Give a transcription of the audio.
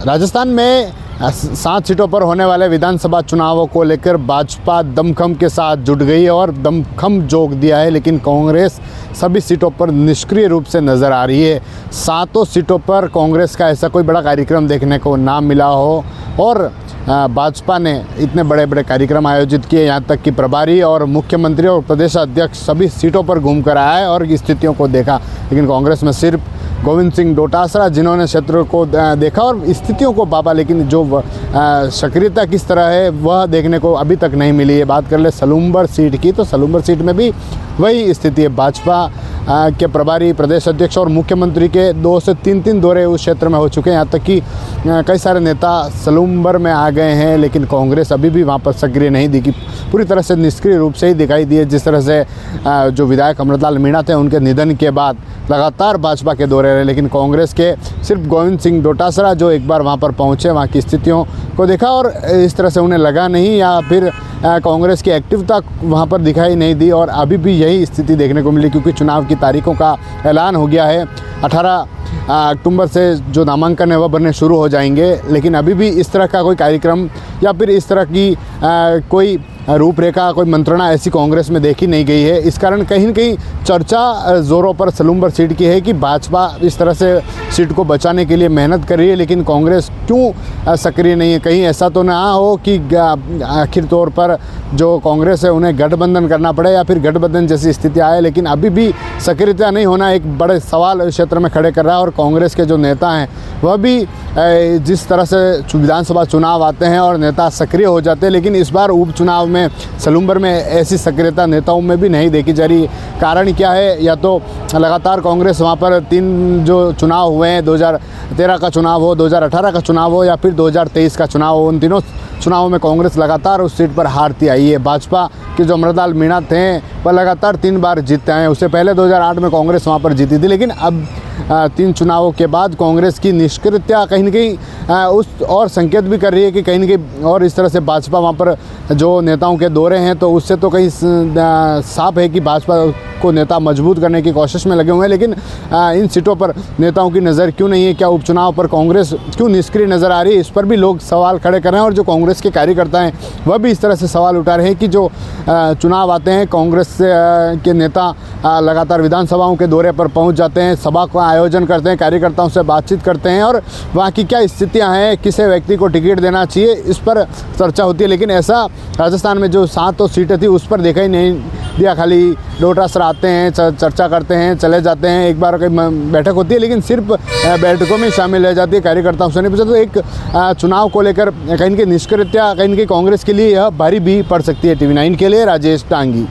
राजस्थान में 7 सीटों पर होने वाले विधानसभा चुनावों को लेकर भाजपा दमखम के साथ जुट गई है और दमखम जोक दिया है, लेकिन कांग्रेस सभी सीटों पर निष्क्रिय रूप से नज़र आ रही है। 7 सीटों पर कांग्रेस का ऐसा कोई बड़ा कार्यक्रम देखने को ना मिला हो और भाजपा ने इतने बड़े बड़े कार्यक्रम आयोजित किए, यहाँ तक कि प्रभारी और मुख्यमंत्री और प्रदेश अध्यक्ष सभी सीटों पर घूम कर आए और स्थितियों को देखा। लेकिन कांग्रेस में सिर्फ गोविंद सिंह डोटासरा जिन्होंने क्षेत्र को देखा और स्थितियों को पापा, लेकिन जो सक्रियता किस तरह है वह देखने को अभी तक नहीं मिली है। बात कर ले सलूम्बर सीट की, तो सलूम्बर सीट में भी वही स्थिति है। भाजपा के प्रभारी प्रदेश अध्यक्ष और मुख्यमंत्री के 2 से 3 दौरे उस क्षेत्र में हो चुके हैं, यहाँ तक कि कई सारे नेता सलूम्बर में आ गए हैं, लेकिन कांग्रेस अभी भी वहाँ पर सक्रिय नहीं दिखी, पूरी तरह से निष्क्रिय रूप से ही दिखाई दिए। जिस तरह से जो विधायक अमृतलाल मीणा थे, उनके निधन के बाद लगातार भाजपा के दौरे रहे, लेकिन कांग्रेस के सिर्फ गोविंद सिंह डोटासरा जो एक बार वहाँ पर पहुँचे, वहाँ की स्थितियों को देखा और इस तरह से उन्हें लगा नहीं या फिर कांग्रेस की एक्टिवता वहाँ पर दिखाई नहीं दी और अभी भी यही स्थिति देखने को मिली, क्योंकि चुनाव की तारीखों का ऐलान हो गया है। 18 अक्टूबर से जो नामांकन है वह भरने शुरू हो जाएंगे, लेकिन अभी भी इस तरह का कोई कार्यक्रम या फिर इस तरह की कोई रूपरेखा, कोई मंत्रणा ऐसी कांग्रेस में देखी नहीं गई है। इस कारण कहीं न कहीं चर्चा ज़ोरों पर सलूम्बर सीट की है कि भाजपा इस तरह से सीट को बचाने के लिए मेहनत कर रही है, लेकिन कांग्रेस क्यों सक्रिय नहीं है। कहीं ऐसा तो ना हो कि आखिर तौर पर जो कांग्रेस है उन्हें गठबंधन करना पड़े या फिर गठबंधन जैसी स्थिति आए, लेकिन अभी भी सक्रियता नहीं होना एक बड़े सवाल इस क्षेत्र में खड़े कर रहा है। और कांग्रेस के जो नेता हैं वह भी जिस तरह से विधानसभा चुनाव आते हैं और नेता सक्रिय हो जाते हैं, लेकिन इस बार उपचुनाव में सलूम्बर में ऐसी सक्रियता नेताओं में भी नहीं देखी जा रही। कारण क्या है? या तो लगातार कांग्रेस वहाँ पर 3 जो चुनाव हुए हैं, 2013 का चुनाव हो, 2018 का चुनाव हो या फिर 2023 का चुनाव हो, उन तीनों चुनावों में कांग्रेस लगातार उस सीट पर हारती आई है। भाजपा के जो अमृतलाल मीणा थे वह लगातार 3 बार जीतते हैं। उससे पहले 2008 में कांग्रेस वहाँ पर जीती थी, लेकिन अब 3 चुनावों के बाद कांग्रेस की निष्क्रियता कहीं न कहीं उस और संकेत भी कर रही है कि कहीं न कहीं और इस तरह से भाजपा वहाँ पर जो नेताओं के दौरे हैं, तो उससे तो कहीं साफ है कि भाजपा को नेता मजबूत करने की कोशिश में लगे हुए हैं। लेकिन इन सीटों पर नेताओं की नज़र क्यों नहीं है? क्या उपचुनाव पर कांग्रेस क्यों निष्क्रिय नज़र आ रही है? इस पर भी लोग सवाल खड़े कर रहे हैं और जो कांग्रेस के कार्यकर्ता हैं वह भी इस तरह से सवाल उठा रहे हैं कि जो चुनाव आते हैं, कांग्रेस के नेता लगातार विधानसभाओं के दौरे पर पहुंच जाते हैं, सभा का आयोजन करते हैं, कार्यकर्ताओं से बातचीत करते हैं और वहाँ की क्या स्थितियाँ हैं, किसे व्यक्ति को टिकट देना चाहिए, इस पर चर्चा होती है। लेकिन ऐसा राजस्थान में जो 7 सीटें थी उस पर देखा ही नहीं दिया। खाली डोटासरा आते हैं, चर्चा करते हैं, चले जाते हैं, एक बार कहीं बैठक होती है, लेकिन सिर्फ बैठकों में शामिल रह जाती है, कार्यकर्ताओं से नहीं पूछा। तो एक चुनाव को लेकर कहीं की निष्क्रियता कहीं की कांग्रेस के लिए यह भारी भी पड़ सकती है। TV9 के लिए राजेश टांगी।